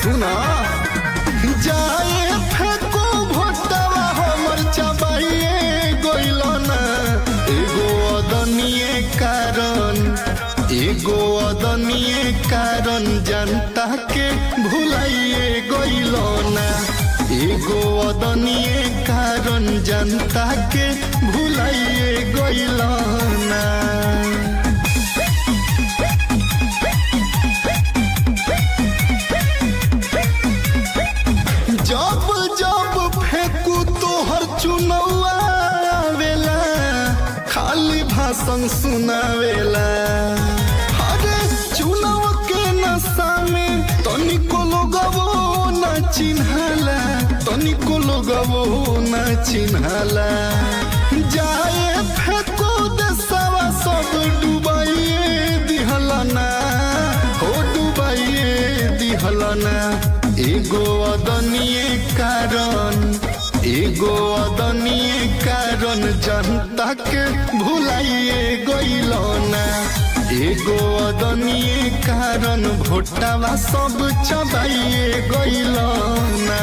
सुना जाए फेको भोटवा हमर चबाइए गइल ना एगो अदनीय कारण जनता के भुलाइए गइल ना एगो अदनीय कारण जनता के भुलाइए गइल ना। जब जब फेंकू तोहर चुनौआ आवेला खाली भाषण सुनावेला अरे चुनाव के नशा में तनिको लोगवो न चिन्हाला जाए फेंको देशवा सब डुबाइए दिहलना हो डुबाइए दिहलना एगो अदनीय कारण जनता के भुलाइए गइल ना एगो अदनीय कारण भोटवा सब चबाइए गइल ना।